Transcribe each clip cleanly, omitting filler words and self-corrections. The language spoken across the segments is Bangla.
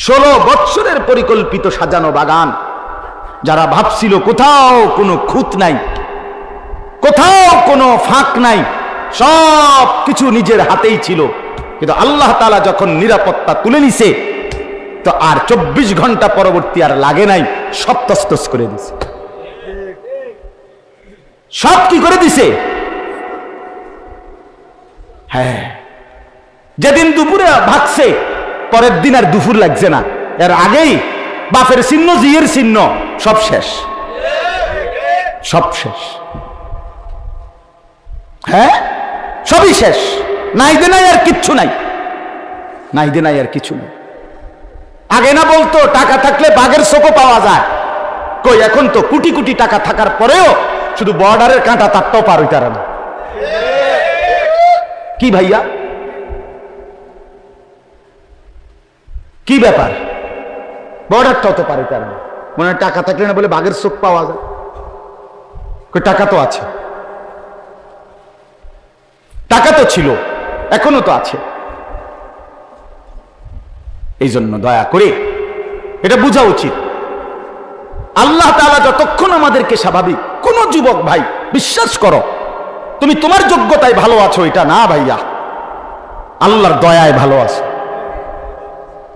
16 বৎসরের পরিকল্পিত সাজানো বাগান, যারা ভাবছিল কোথাও কোনো খুঁত নাই, কোথাও কোনো ফাঁক নাই, সব কিছু নিজের হাতেই ছিল, কিন্তু আল্লাহ তাআলা যখন নিরাপত্তা তুলে নিছে তো আর 24 ঘন্টা পরবর্তী আর লাগে নাই, সব তছনছ করে দিছে। সব কি করে দিছে? হ্যাঁ, যেদিন দুপুরে ভাগছে পরের দিন আর দুপুর লাগছে না, এর আগেই বাপের চিহ্ন, জিয়ের চিহ্ন সব শেষ, সব শেষ। হ্যাঁ, সবই শেষ, নাই দে নাই আর কিচ্ছু নাই, নাই দে নাই আর কিছু নাই। আগে না বলতো টাকা থাকলে বাঘের চোখও পাওয়া যায়, কই এখন তো কোটি কোটি টাকা থাকার পরেও শুধু বর্ডারের কাঁটা তারটাও পার হইতে পারে না। কি ভাইয়া, কি ব্যাপার? বর্ডারটাও তো পার হইতে পারে না, মনে হয় টাকা থাকলে না বলে বাঘের চোখ পাওয়া যায়। কই টাকা তো আছে, টাকা তো ছিল, এখনো তো আছে। এই জন্য দয়া করে এটা বোঝা উচিত, আল্লাহ তাআলা যতক্ষণ আমাদেরকে স্বাভাবিক, কোন যুবক ভাই বিশ্বাস করো তুমি তোমার যোগ্যতায় ভালো আছো এটা না ভাইয়া, আল্লাহর দয়ায় ভালো আছো।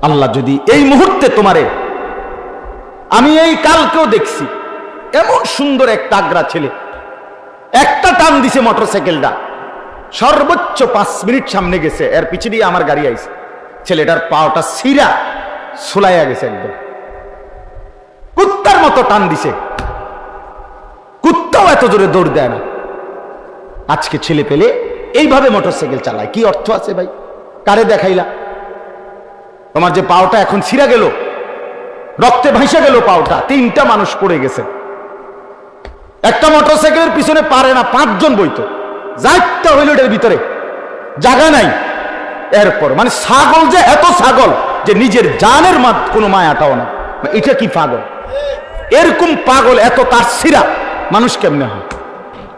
আল্লাহ যদি এই মুহূর্তে তোমারে, আমি এই কালকেও দেখছি এমন সুন্দর এক তাগড়া ছেলে, একটা টান দিছে মোটরসাইকেলটা, সর্বোচ্চ 5 মিনিট সামনে গেছে, এর পিছে দিয়ে আমার গাড়ি আইছে, ছেলেটার পাওটা ছিঁড়া ছুলাইয়া গেছে, একদম কুত্তার মতো টান দিছে, কুত্তাও এত জোরে দৌড় দেয় না। আজকে ছেলে পেলে এইভাবে মোটরসাইকেল চালায়, কি অর্থ আছে ভাই? কারে দেখাইলা? তোমার যে পাওটা এখন ছিঁড়া গেল, রক্তে ভাসে গেল পাওটা, 3টা মানুষ পড়ে গেছে, একটা মোটরসাইকেলের পিছনে পারে না 5 জন বইতো, যাইটা হইল এর ভিতরে জায়গা নাই। এরপর মানে ছাগল যে এত ছাগল যে নিজের জানের কোনো মায়াটাও না, এটা কি পাগল? এরকম পাগল এত তার ছিঁড়া মানুষ কেমনে হয়?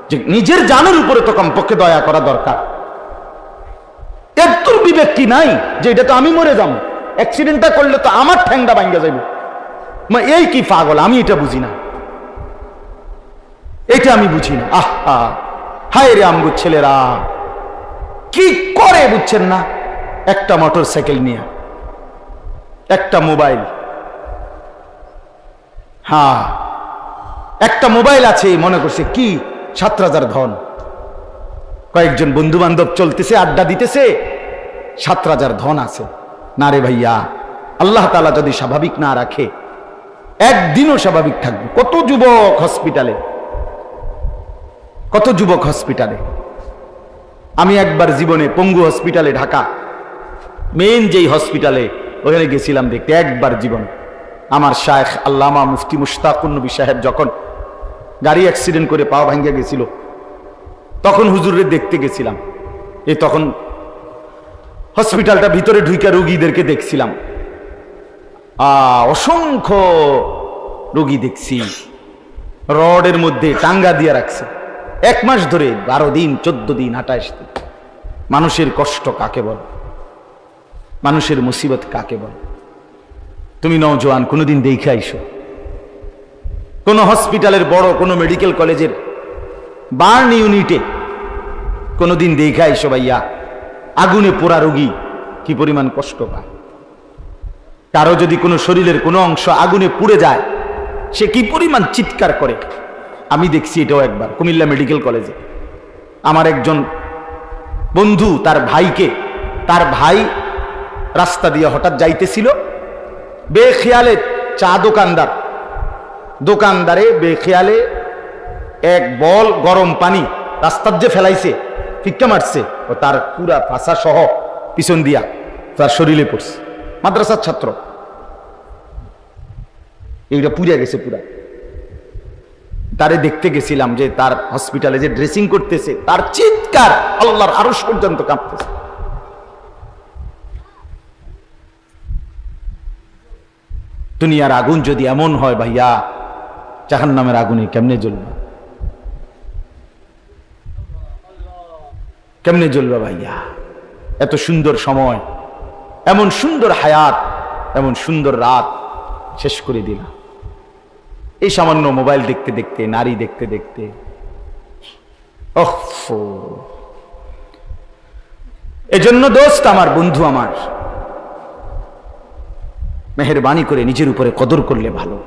যে নিজের জানের উপরে তো কমপক্ষে দয়া করা দরকার। এর তোর বিবেক কি নাই যে এটা তো আমি মরে যাবো, অ্যাক্সিডেন্টটা করলে তো আমার ঠ্যাংটা ভাঙ্গা যাবে? এই কি পাগল? আমি এটা বুঝি না, এটা আমি বুঝি না। আহা, হায় রে আমগো ছেলেরা কি করে বুঝছেন না? একটা মোটরসাইকেল নিয়ে, একটা মোবাইল, হ্যাঁ একটা মোবাইল আছে, মনে করছে কি 7,000 ধন, কয়েকজন বন্ধু বান্ধব চলতেছে, আড্ডা দিতেছে, 7,000 ধন আছে। না রে ভাইয়া, আল্লাহ তাআলা যদি স্বাভাবিক না রাখে একদিনও স্বাভাবিক থাকবে। কত যুবক হসপিটালে, কত যুবক হসপিটালে। আমি একবার জীবনে পঙ্গু হসপিটালে, ঢাকা মেইন যেই হসপিটালে, ওখানে গেছিলাম দেখতে একবার জীবনে। আমার শায়েখ আল্লামা মুফতি মুশতাকুন নবী সাহেব যখন গাড়ি অ্যাক্সিডেন্ট করে পা ভাঙ্গা গেছিল, তখন হুজুরের দেখতে গেছিলাম। তখন হসপিটালটা ভিতরে ঢুইকা রোগীদেরকে দেখছিলাম, অসংখ্য রোগী দেখছি, রডের মধ্যে টাঙ্গা দিয়ে রাখছে 1 মাস ধরে, 12 দিন 14 দিন 28 দিন। মানুষের কষ্ট কাকে বল? মানুষের মুসিবত কাকে বল? তুমি নওজোয়ান কোনোদিন দেখে আইসো কোন হসপিটালের বড় কোন মেডিকেল কলেজের বার্ন ইউনিটে, কোনোদিন দেখে আইসো ভাইয়া আগুনে পোড়া রোগী কি পরিমাণ কষ্ট পায়। কারো যদি কোনো শরীরের কোনো অংশ আগুনে পুড়ে যায়, সে কি পরিমাণ চিৎকার করে। আমি দেখছি এটাও একবার কুমিল্লা মেডিকেল কলেজে। আমার একজন বন্ধু তার ভাইকে, তার ভাই রাস্তা দিয়ে হঠাৎ যাইতেছিল, বেখেয়ালে চা দোকানদারে বেখেয়ালে এক বল গরম পানি রাস্তার যে ফেলাইছে, ফিক্কা মারছে, ও তার পুরা ফাঁসা সহ পিছন দিয়া তার শরীরে পড়ছে। মাদ্রাসার ছাত্র, এইটা পুড়ে গেছে পুরা। তারে দেখতে গেছিলাম যে তার হসপিটালে যে ড্রেসিং করতেছে, তার চিৎকার আল্লাহর আরশ পর্যন্ত কাঁপতেছে। দুনিয়ার আগুন যদি এমন হয় ভাইয়া, জাহান্নামের আগুনে কেমনে জ্বলবে? কেমনে জ্বলবে ভাইয়া? এত সুন্দর সময়, এমন সুন্দর হায়াত, এমন সুন্দর রাত শেষ করে দিলাম এই সামান্য মোবাইল দেখতে দেখতে, নারী দেখতে দেখতে। এজন্য দোস্ত আমার, বন্ধু আমার, মেহেরবানি করে নিজের উপরে কদর করলে ভালো।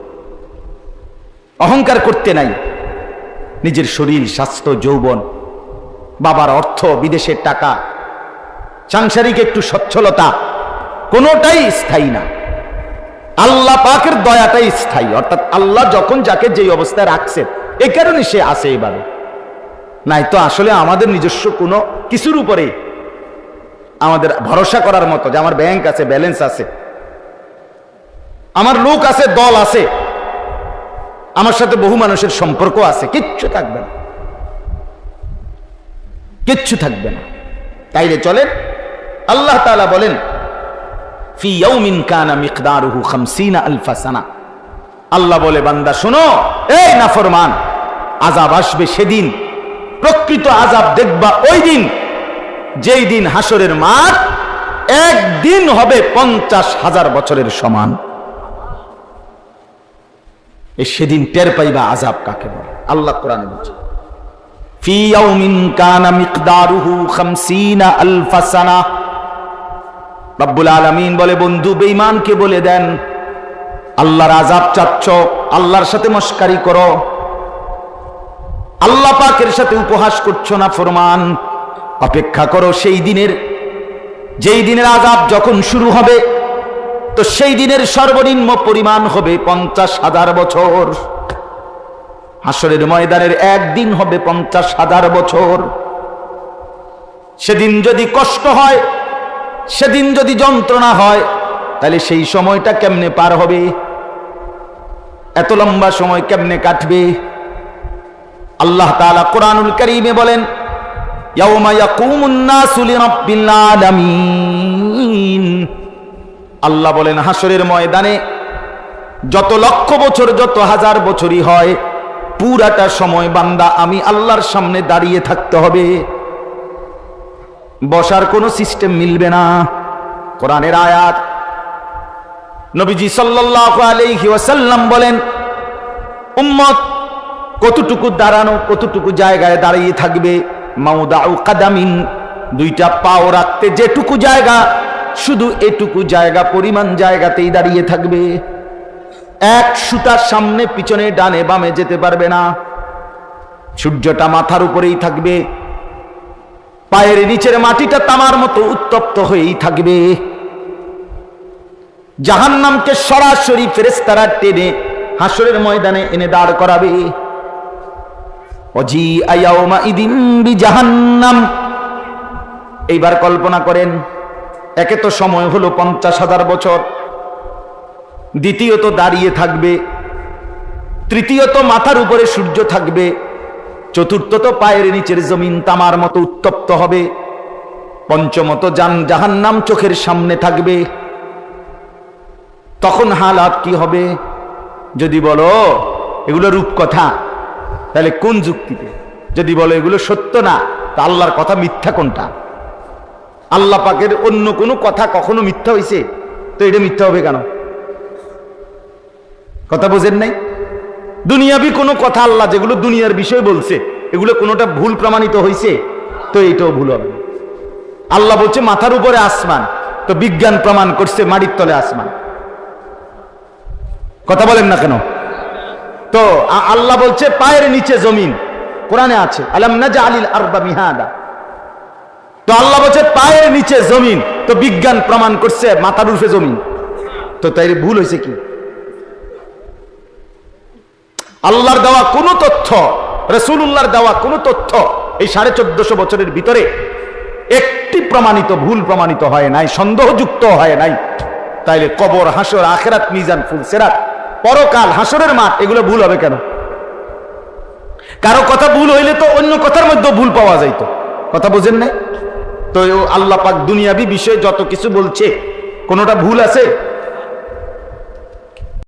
অহংকার করতে নাই। নিজের শরীর, স্বাস্থ্য, যৌবন, বাবার অর্থ, বিদেশের টাকা, সাংসারিক একটু সচ্ছলতা, কোনোটাই স্থায়ী না। আল্লাহ পাকের দয়াটাই স্থায়ী। অর্থাৎ আল্লাহ যখন যাকে যেই অবস্থায় রাখছেন, এই কারণে সে আসে এভাবে। নাই তো আসলে আমাদের নিজস্ব কোনো কিছুর উপরে আমাদের ভরসা করার মতো যে আমার ব্যাংক আছে, ব্যালেন্স আছে, আমার লোক আছে, দল আছে, আমার সাথে বহু মানুষের সম্পর্ক আছে, কিচ্ছু থাকবে না, কিচ্ছু থাকবে না। তাইলে চলেন, আল্লাহ তাআলা বলেন ফি ইয়াউমিন কানা মিকদারুহু 50 আলফা সানা। আল্লাহ বলে, বান্দা শোনো, এই নাফরমান, আযাব আসবে সেদিন, প্রকৃত আযাব দেখবা ওই দিন, যেই দিন হাসরের মাঠ একদিন হবে 50,000 বছরের সমান। সেদিন টের পাইবা আযাব কাকে বলে। আল্লাহ কোরআনে বলছে ফি ইয়াউমিন কানা মিকদারুহু 50 আলফা সানা। রব্বুল আলামিন বলে, বন্ধু বেঈমানকে বলে দেন, আল্লাহর আযাব চাচ্ছ, আল্লাহর সাথে মশকারি করো, আল্লাহ পাকের সাথে উপহাস করছো না ফরমান, অপেক্ষা করো সেই দিনের, যেই দিনের আযাব যখন শুরু হবে, তো সেই দিনের সর্বনিম্ন পরিমাণ হবে 50,000 বছর। হাসরের ময়দানের একদিন হবে 50,000 বছর। সেদিন যদি কষ্ট হয়, সেদিন যদি যন্ত্রণা হয়, তাহলে সেই সময়টা কেমনে পার হবে? এত লম্বা সময় কেমনে কাটবে? আল্লাহ তাআলা কোরআনুল কারীমে বলেন, ইয়াউমা ইয়াকুমুন নাসু লিরাব্বিল আলামিন। আল্লাহ বলেন, হাসরের ময়দানে যত লক্ষ বছর, যত হাজার বছরই হয়, পুরাটা সময় বান্দা আমি আল্লাহর সামনে দাঁড়িয়ে থাকতে হবে। বসার কোনো সিস্টেম মিলবে না। কোরআনের আয়াত। নবীজি সাল্লাল্লাহু আলাইহি ওয়াসাল্লাম বলেন, উম্মত কতটুকু দাঁড়ানো, কতটুকু জায়গায় দাঁড়িয়ে থাকবে, মাউদাউ কাদামিন, দুইটা পাও রাখতে যেটুকু জায়গা, শুধু এটুকু জায়গা পরিমাণ জায়গাতেই দাঁড়িয়ে থাকবে। এক সুতার সামনে পিছনে ডানে বামে যেতে পারবে না। সূর্যটা মাথার উপরেই থাকবে, পায়ের নিচের মাটিটা তামার মতো উত্তপ্ত হয়েই থাকবে। জাহান্নামকে সরাসরি ফেরেশতারা টেনে হাসরের ময়দানে এনে দাঁড় করাবে। ওয়াজিআ ইয়াউমাইদিন বিজাহান্নাম। এইবার কল্পনা করেন, একে তো সময় হলো 50,000 বছর, দ্বিতীয়ত দাঁড়িয়ে থাকবে, তৃতীয়ত মাথার উপরে সূর্য থাকবে, চতুর্থত পায়ের নিচের জমিন তামার মতো উত্তপ্ত হবে, পঞ্চমত জাহান্নাম চোখের সামনে থাকবে। তখন হালাত কি হবে? যদি বলো এগুলো রূপকথা, তাহলে কোন যুক্তিতে? যদি বলো এগুলো সত্য না, তা আল্লাহর কথা মিথ্যা কোনটা? আল্লাহ পাকের অন্য কোনো কথা কখনো মিথ্যা হয়েছে? তো এটা মিথ্যা হবে কেন? কথা বোঝেন নাই? দুনিয়াবি কোনো কথা আল্লাহ যেগুলো দুনিয়ার বিষয় বলছে, এগুলো কোনোটা ভুল প্রমাণিত হয়েছে? তো এইটাও ভুল হবে। আল্লাহ বলছে মাথার উপরে আসমান, তো বিজ্ঞান প্রমাণ করছে মাটির তলে আসমান। কথা বলেন না কেন? তো আল্লাহ বলছে পায়ের নিচে জমিন, কোরআনে আছে আলাম নাজআলিল আরদা মিহাদা। তো আল্লাহ বলছে পায়ের নিচে জমিন, তো বিজ্ঞান প্রমাণ করছে মাথার উপরে জমিন। তো তাই ভুল হয়েছে কি? আল্লাহর দেওয়া কোন তথ্য, রাসূলুল্লাহর দেওয়া কোন তথ্য এই 1450 বছরের ভিতরে একটি প্রমাণিত ভুল প্রমাণিত হয় নাই, সন্দেহযুক্ত হয় নাই। তাইলে কবর, হাসর, আখিরাত, মিজান, ফুলসিরাত, পরকাল, হাসরের মাঠ, এগুলো ভুল হবে কেন? কারো কথা ভুল হইলে তো অন্য কথার মধ্যে ভুল পাওয়া যাইতো। কথা বুঝেন না? তো আল্লাহ পাক দুনিয়াবি বিষয়ে যত কিছু বলছে, কোনোটা ভুল আছে?